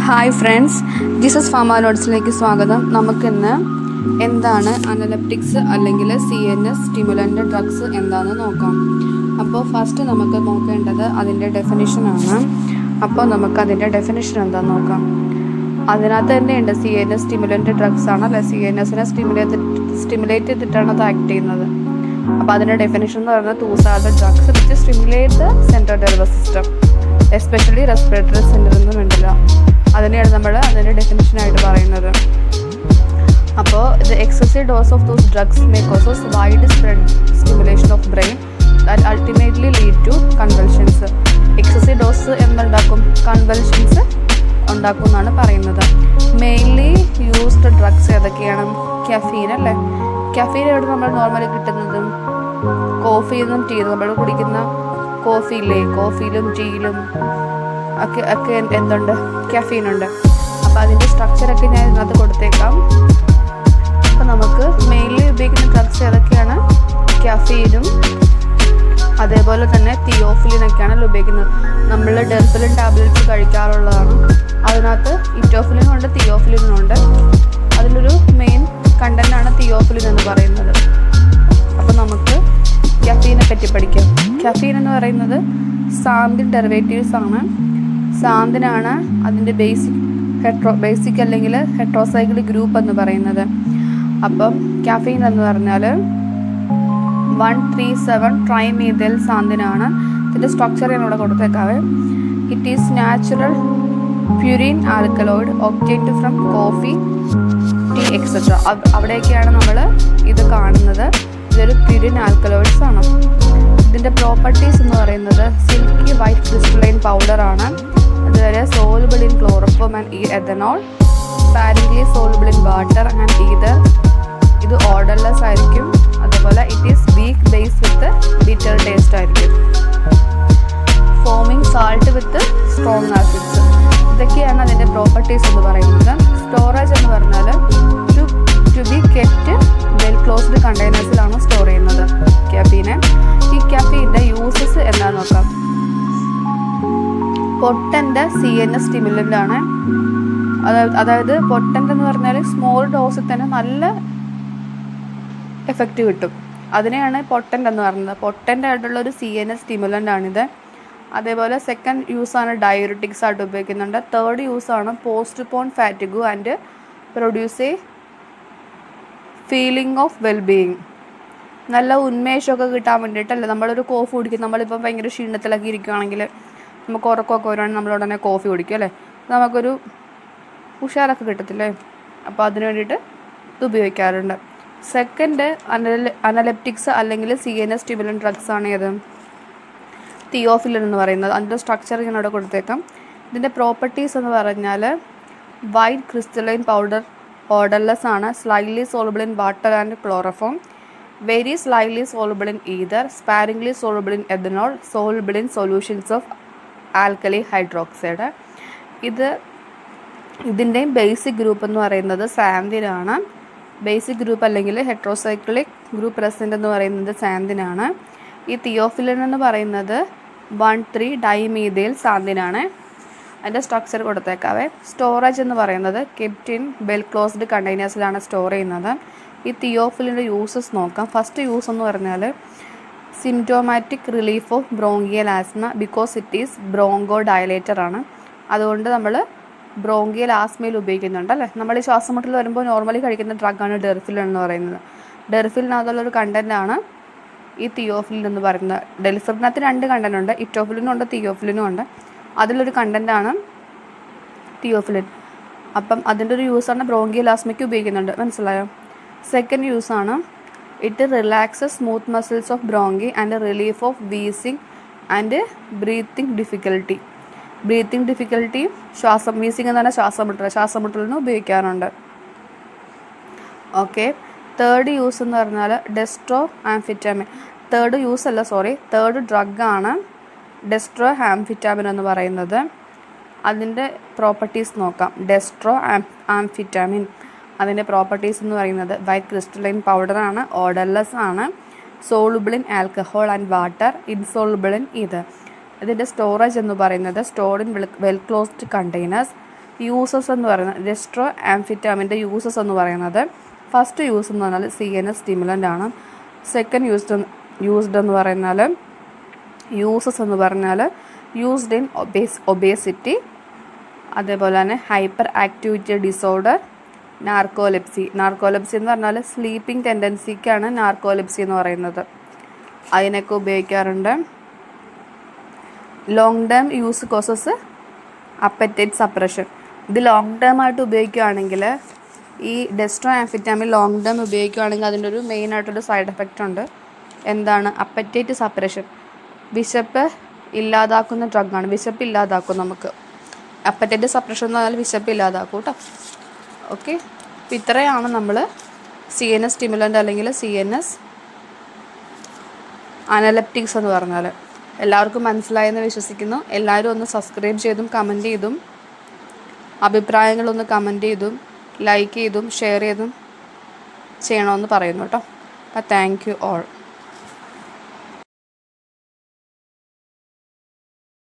Hi friends, Jesus pharma നോട്ട്സിലേക്ക് സ്വാഗതം. നമുക്കിന്ന് എന്താണ് അനലപ്റ്റിക്സ് അല്ലെങ്കിൽ CNS സ്റ്റിമുലൻ്റ് ഡ്രഗ്സ് എന്താണെന്ന് നോക്കാം. അപ്പോൾ ഫസ്റ്റ് നമുക്ക് നോക്കേണ്ടത് അതിൻ്റെ ഡെഫിനിഷനാണ്. അപ്പോൾ നമുക്ക് അതിൻ്റെ ഡെഫിനിഷൻ എന്താണെന്ന് നോക്കാം. അതിനകത്ത് തന്നെയുണ്ട് CNS സ്റ്റിമുലൻ്റ് ഡ്രഗ്സ് ആണ്, അല്ലെ CNSനെ സ്റ്റിമുലേറ്റ് ചെയ്തിട്ടാണ് അത് ആക്ട് ചെയ്യുന്നത്. അപ്പോൾ അതിൻ്റെ ഡെഫിനിഷൻ എന്ന് പറയുന്നത് those are the drugs which stimulate the central nervous system, especially respiratory സെൻ്ററൊന്നും വേണ്ടില്ല. അതിനെയാണ് നമ്മൾ അതിൻ്റെ ഡെഫിനിഷനായിട്ട് പറയുന്നത്. അപ്പോൾ the excessive dose of those drugs may causes wide spread stimulation of brain that ultimately lead to convulsions. Excessive dose എന്തുണ്ടാക്കും? Convulsions ഉണ്ടാക്കും എന്നാണ് പറയുന്നത്. മെയിൻലി യൂസ്ഡ് ഡ്രഗ്സ് ഏതൊക്കെയാണ്? കഫീൻ, അല്ലേ? കഫീൻ എവിടെ നമ്മൾ നോർമലി കിട്ടുന്നത്? കോഫിയിൽ നിന്നും ടീ, നമ്മൾ കുടിക്കുന്ന കോഫിയില്ലേ, കോഫിയിലും ടീയിലും ഒക്കെ എന്തുണ്ട്? കഫീനുണ്ട്. അപ്പോൾ അതിൻ്റെ സ്ട്രക്ചറൊക്കെ ഞാൻ ഇതിനകത്ത് കൊടുത്തേക്കാം. അപ്പോൾ നമുക്ക് മെയിൻലി ഉപയോഗിക്കുന്ന ഡ്രഗ്സ് ഏതൊക്കെയാണ്? കഫീനും അതേപോലെ തന്നെ തിയോഫിലിനൊക്കെയാണ് ഉപയോഗിക്കുന്നത്. നമ്മൾ ഡെർഫിലിൻ ടാബ്ലറ്റ്സ് കഴിക്കാറുള്ളതാണ്. അതിനകത്ത് ഇറ്റോഫിലിനും ഉണ്ട്, തിയോഫിലിനും ഉണ്ട്. അതിലൊരു മെയിൻ കണ്ടൻ്റാണ് തിയോഫിലിൻ എന്ന് പറയുന്നത്. അപ്പോൾ നമുക്ക് കഫീനെ പറ്റി പഠിക്കാം. കഫീൻ എന്ന് പറയുന്നത് സാന്തിൻ ഡെറിവേറ്റീവ്സ് ആണ്. സാന്തിനാണ് അതിൻ്റെ ബേസിക് അല്ലെങ്കിൽ ഹെട്രോസൈക്ലിക് ഗ്രൂപ്പ് എന്ന് പറയുന്നത്. അപ്പം കഫീൻ എന്ന് പറഞ്ഞാൽ 137 ട്രൈമീഥൈൽ സാന്തിനാണ്. ഇതിൻ്റെ സ്ട്രക്ചർ ഞാൻ ഇവിടെ കൊടുത്തേക്കാവേ. It is natural purine alkaloid obtained from coffee, tea etcetera. അവിടെയൊക്കെയാണ് നമ്മൾ ഇത് കാണുന്നത്. ഇതൊരു പ്യൂരിൻ ആൽക്കലോയിഡ്സ് ആണ്. ഇതിൻ്റെ പ്രോപ്പർട്ടീസ് എന്ന് പറയുന്നത് സിൽക്കി വൈറ്റ് ക്രിസ്റ്റലൈൻ പൗഡർ ആണ്. അതുവരെ soluble in chloroform and ethanol, sparingly soluble in water and ether. ഇത് ഓർഡർലെസ് ആയിരിക്കും. അതുപോലെ it is weak base with bitter taste ആയിരിക്കും. Forming salt with strong acids. ഇതൊക്കെയാണ് അതിൻ്റെ പ്രോപ്പർട്ടീസ് എന്ന് പറയുന്നത്. സ്റ്റോറേജ് എന്ന് പറഞ്ഞാൽ to be kept well closed കണ്ടെയ്നേഴ്സിലാണ് സ്റ്റോർ ചെയ്യുന്നത് കഫീനെ. ഈ കഫീൻ്റെ യൂസസ് എന്താണെന്ന് നോക്കാം. പൊട്ടൻ്റ് CNS സ്റ്റിമുലൻ്റ് ആണ്. അതായത് പൊട്ടൻ്റ് എന്ന് പറഞ്ഞാൽ സ്മോൾ ഡോസിൽ തന്നെ നല്ല എഫക്റ്റ് കിട്ടും. അതിനെയാണ് പൊട്ടൻ്റ് എന്ന് പറയുന്നത്. പൊട്ടൻ്റ് ആയിട്ടുള്ള ഒരു CNS സ്റ്റിമുലൻ്റ് ആണിത്. അതേപോലെ സെക്കൻഡ് യൂസാണ് ഡയയൂറിറ്റിക്സ് ആയിട്ട് ഉപയോഗിക്കുന്നുണ്ട്. തേർഡ് യൂസാണ് postpone fatigue and produce a feeling of wellbeing. നല്ല ഉന്മേഷമൊക്കെ കിട്ടാൻ വേണ്ടിയിട്ടല്ലേ നമ്മളൊരു കോഫി കുടിക്കും. നമ്മളിപ്പോൾ ഭയങ്കര ക്ഷീണത്തിലൊക്കെ ഇരിക്കുകയാണെങ്കിൽ, നമുക്ക് ഉറക്കമൊക്കെ വരുവാണെങ്കിൽ നമ്മൾ ഉടനെ കോഫി കുടിക്കും, അല്ലേ? നമുക്കൊരു ഉഷാറൊക്കെ കിട്ടത്തില്ലേ? അപ്പോൾ അതിന് വേണ്ടിയിട്ട് ഇത് ഉപയോഗിക്കാറുണ്ട്. സെക്കൻഡ് അനലെപ്റ്റിക്സ് അല്ലെങ്കിൽ CNS സ്റ്റിമുലൻ്റ് ഡ്രഗ്സ് ആണ് ഏത്? തിയോഫിലിൻ എന്ന് പറയുന്നത്. അതിൻ്റെ സ്ട്രക്ചർ ഞാൻ അവിടെ കൊടുത്തേക്കാം. ഇതിൻ്റെ പ്രോപ്പർട്ടീസ് എന്ന് പറഞ്ഞാൽ വൈറ്റ് ക്രിസ്റ്റലൈൻ പൗഡർ, ഓർഡർലെസ് ആണ്, slightly soluble in water and chloroform, very slightly soluble in ether, sparingly soluble in ethanol, soluble in solutions of alkali hydroxide. ഇതിൻ്റെയും ബേസിക് ഗ്രൂപ്പ് എന്ന് പറയുന്നത് സാന്തിനാണ്. ബേസിക് ഗ്രൂപ്പ് അല്ലെങ്കിൽ ഹെട്രോസൈക്ലിക് ഗ്രൂപ്പ് പ്രസൻറ്റ് എന്ന് പറയുന്നത് സാന്തിനാണ്. ഈ theophylline എന്ന് പറയുന്നത് 1,3 ഡൈമീഥൈൽ സാന്തിനാണ്. അതിൻ്റെ സ്ട്രക്ചർ കൊടുത്തേക്കാവേ. സ്റ്റോറേജ് എന്ന് പറയുന്നത് കെപ്റ്റ് ഇൻ വെൽ ക്ലോസ്ഡ് കണ്ടെയ്നേഴ്സിലാണ് സ്റ്റോർ ചെയ്യുന്നത്. ഈ തിയോഫിലിൻ്റെ യൂസസ് നോക്കാം. ഫസ്റ്റ് യൂസ് എന്ന് പറഞ്ഞാൽ symptomatic relief of bronchial asthma, because it is bronchodilator ആണ്. അതുകൊണ്ട് നമ്മൾ ബ്രോങ്കിയൽ ആസ്മയിൽ ഉപയോഗിക്കുന്നുണ്ട്, അല്ലേ? നമ്മൾ ഈ ശ്വാസമുട്ടൽ വരുമ്പോൾ നോർമലി കഴിക്കുന്ന ഡ്രഗാണ് ഡെർഫിലിൻ എന്ന് പറയുന്നത്. ഡെർഫിലിനകത്തുള്ളൊരു കണ്ടൻ്റാണ് ഈ തിയോഫിലിൻ എന്ന് പറയുന്നത്. ഡെൽഫിലിനകത്ത് 2 കണ്ടൻ്റ് ഉണ്ട്, ഇറ്റോഫിലിനും ഉണ്ട്, തിയോഫിലിനും ഉണ്ട്. അതിലൊരു കണ്ടൻ്റാണ് തിയോഫിലിൻ. അപ്പം അതിൻ്റെ ഒരു യൂസാണ് ബ്രോങ്കിയൽ ആസ്മയ്ക്ക് ഉപയോഗിക്കുന്നുണ്ട്. മനസ്സിലായോ? സെക്കൻഡ് യൂസാണ് it relaxes smooth muscles of bronchi and relief of wheezing and breathing difficulty. Breathing difficulty, wheezing എന്ന് പറഞ്ഞാൽ ശ്വാസമുട്ടലിന് ഉപയോഗിക്കാറുണ്ട്. ഓക്കെ. തേർഡ് യൂസ് എന്ന് പറഞ്ഞാൽ ഡെസ്ട്രോ ആംഫിറ്റാമിൻ. തേർഡ് ഡ്രഗാണ് ഡെസ്ട്രോ ആംഫിറ്റാമിൻ എന്ന് പറയുന്നത്. അതിൻ്റെ പ്രോപ്പർട്ടീസ് നോക്കാം. ഡെസ്ട്രോ ആംഫിറ്റാമിൻ അതിൻ്റെ പ്രോപ്പർട്ടീസ് എന്ന് പറയുന്നത് വൈറ്റ് ക്രിസ്റ്റലൈൻ പൗഡറാണ്, ഓർഡർലെസ് ആണ്, soluble in alcohol and water, insoluble in ether. ഇതിൻ്റെ സ്റ്റോറേജ് എന്ന് പറയുന്നത് stored in well closed containers. Uses എന്ന് പറയുന്നത് ഡെസ്ട്രോ ആംഫിറ്റാമിൻ്റെ യൂസസ് എന്ന് പറയുന്നത് ഫസ്റ്റ് യൂസ് എന്ന് പറഞ്ഞാൽ CNS സ്റ്റിമുലൻ്റ് ആണ്. സെക്കൻഡ് യൂസ്ഡ് എന്ന് പറഞ്ഞാൽ യൂസസ് എന്ന് പറഞ്ഞാൽ യൂസ്ഡ് ഇൻ ഒബേസിറ്റി, അതേപോലെ തന്നെ ഹൈപ്പർ ആക്ടിവിറ്റി ഡിസോർഡർ, നാർക്കോലെപ്സി എന്ന് പറഞ്ഞാൽ സ്ലീപ്പിംഗ് ടെൻഡൻസിക്കാണ് നാർക്കോലെപ്സി എന്ന് പറയുന്നത്. അതിനൊക്കെ ഉപയോഗിക്കാറുണ്ട്. Long term use causes apatite suppression. ഇത് ലോങ് ടേം ആയിട്ട് ഉപയോഗിക്കുകയാണെങ്കിൽ ഈ ഡെസ്ട്രോ ആംഫിറ്റാമിൻ ലോങ് ടേം ഉപയോഗിക്കുകയാണെങ്കിൽ അതിൻ്റെ ഒരു മെയിനായിട്ടൊരു സൈഡ് എഫക്റ്റ് ഉണ്ട്. എന്താണ്? Apatite suppression. വിശപ്പ് ഇല്ലാതാക്കുന്ന ഡ്രഗാണ്. വിശപ്പ് ഇല്ലാതാക്കും നമുക്ക്. അപ്പറ്റൈറ്റ് സപ്രഷൻ എന്ന് പറഞ്ഞാൽ വിശപ്പ് ഇല്ലാതാക്കും കേട്ടോ. ഓക്കെ, അപ്പോൾ ഇത്രയാണ് നമ്മൾ CNS സ്റ്റിമുലൻ്റ് അല്ലെങ്കിൽ CNS അനലപ്റ്റിക്സ് എന്ന് പറഞ്ഞാൽ. എല്ലാവർക്കും മനസ്സിലായെന്ന് വിശ്വസിക്കുന്നു. എല്ലാവരും ഒന്ന് സബ്സ്ക്രൈബ് ചെയ്തും കമൻറ്റ് ചെയ്തും അഭിപ്രായങ്ങളൊന്ന് കമൻറ്റ് ചെയ്തും ലൈക്ക് ചെയ്തും ഷെയർ ചെയ്തും ചെയ്യണമെന്ന് പറയുന്നു കേട്ടോ. അപ്പോൾ താങ്ക് യു ഓൾ.